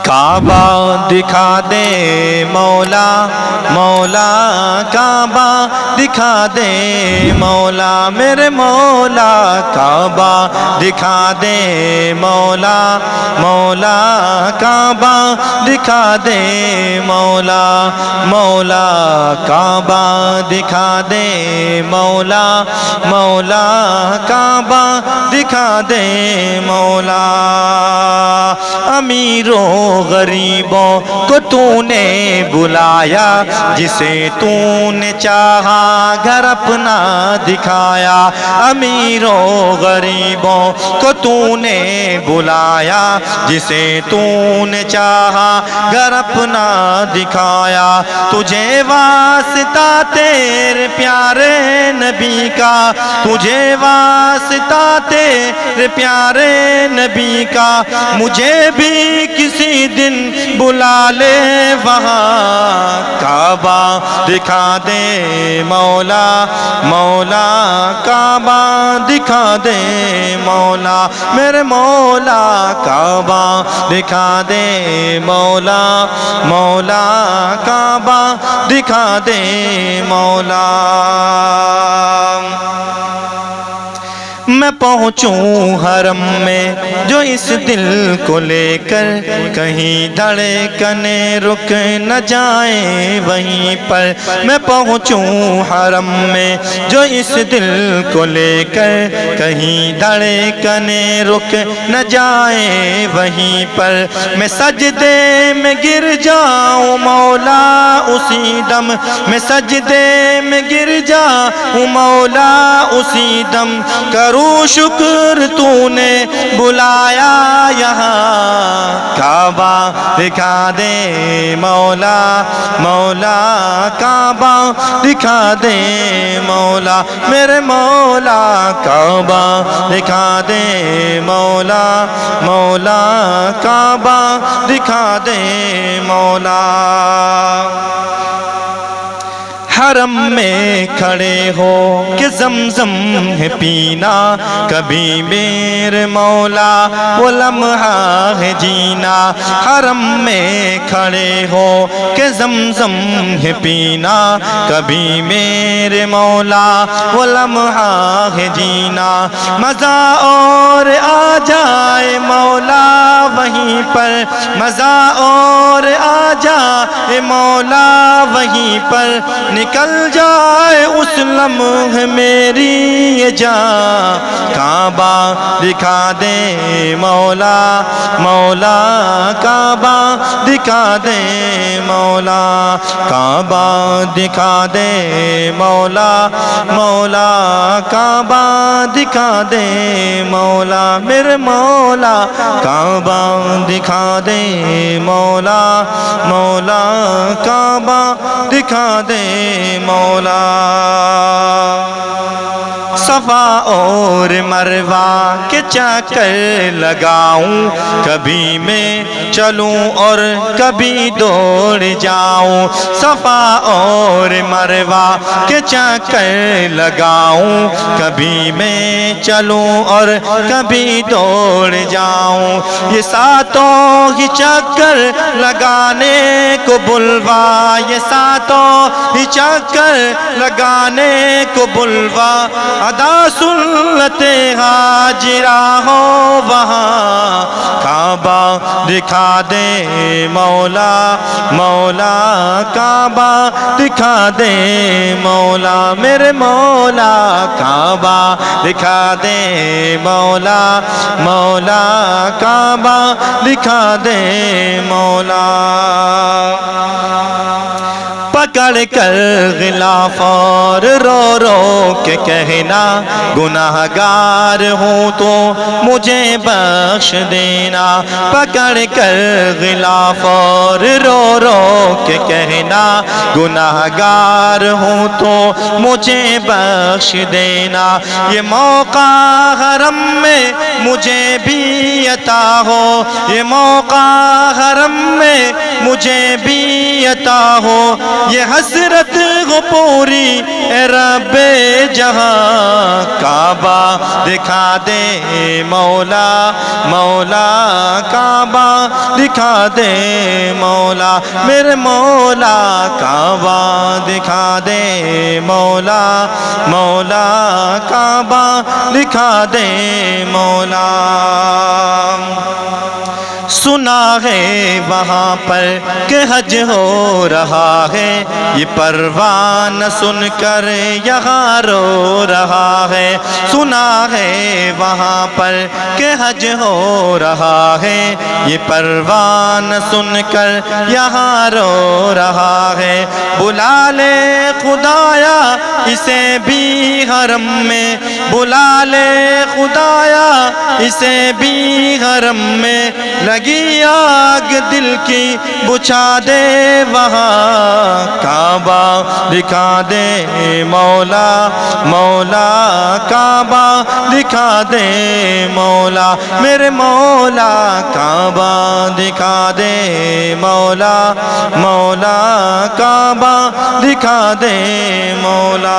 کعبہ دکھا دے مولا مولا کعبہ دکھا دے مولا میرے مولا کعبہ دکھا دے مولا مولا کعبہ دکھا دے مولا مولا کعبہ دکھا دے مولا مولا کعبہ دکھا دے مولا امیروں غریبوں کو تو نے بلایا جسے تو نے چاہا گھر اپنا دکھایا امیروں غریبوں کو تو نے بلایا جسے تو نے چاہا گھر اپنا دکھایا تجھے واسطہ تیرے پیارے نبی کا تجھے واسطہ تیرے پیارے نبی کا مجھے بھی کسی دن بلا لے وہاں کعبہ دکھا دے مولا مولا کعبہ دکھا دے مولا میرے مولا کعبہ دکھا دے مولا مولا کعبہ دکھا دے مولا میں پہنچوں حرم میں جو اس دل کو لے کر کہیں دھڑکنیں رک نہ جائیں وہیں پر میں پہنچوں حرم میں جو اس دل کو لے کر کہیں دھڑکنیں رک نہ جائیں وہیں پر میں سجدے میں گر جاؤں مولا اسی دم میں سجدے میں گر جاؤں مولا اسی دم کروں شکر تو نے بلایا یہاں کعبہ دکھا دے مولا مولا کعبہ دکھا دے مولا میرے مولا کعبہ دکھا دے مولا مولا کعبہ دکھا دے مولا حرم میں کھڑے ہو کہ زمزم ہے پینا کبھی میرے مولا وہ لمحہ ہے جینا حرم میں کھڑے ہو کہ زمزم ہے پینا کبھی میرے مولا وہ لمحہ ہے جینا مزہ اور آ جائے مولا وہیں پر مزہ اور آ جائے مولا وہیں پر نکل جائے اس لمحے میری یہ جان کعبہ دکھا دے مولا مولا کعبہ دکھا دے مولا کعبہ دکھا دے مولا مولا کعبہ دکھا دے مولا میرے مولا کعبہ دکھا دے مولا مولا کعبہ دکھا دے مولا صفا اور مروہ کے چکر لگاؤں کبھی میں چلوں اور کبھی دوڑ جاؤں صفا اور مروہ کے چکر لگاؤں کبھی میں چلوں اور کبھی دوڑ جاؤں یہ ساتوں ہی چکر لگانے کو بلوا یہ ساتوں ہی چکر لگانے کو بلوا ادا سنت حاجرہ ہو وہاں کعبہ دکھا دے مولا مولا کعبہ دکھا دے مولا میرے مولا کعبہ دکھا دے مولا مولا کعبہ دکھا دے مولا پکڑ کر غلاف اور رو رو کے کہنا گناہگار ہوں تو مجھے بخش دینا پکڑ کر غلاف اور رو رو کے کہنا گناہگار ہوں تو مجھے بخش دینا یہ موقع حرم میں مجھے بھی عطا ہو یہ موقع حرم میں مجھے بھی عطا ہو یہ حسرت ہو پوری اے رب جہاں کعبہ دکھا دے مولا مولا کعبہ دکھا دے مولا میرے مولا کعبہ دکھا دے مولا مولا کعبہ دکھا دے مولا سنا ہے وہاں پر کہ حج ہو رہا ہے یہ پروان سن کر یہاں رو رہا ہے سنا ہے وہاں پر کہ حج ہو رہا ہے یہ پروان سن کر یہاں رو رہا ہے بلا لے خدایا اسے بھی حرم میں بلا لے خدایا اسے بھی حرم میں لگی آگ دل کی بجھا دے وہاں کعبہ دکھا دے مولا مولا کعبہ دکھا دے مولا میرے مولا کعبہ دکھا دے مولا مولا کعبہ دکھا دے مولا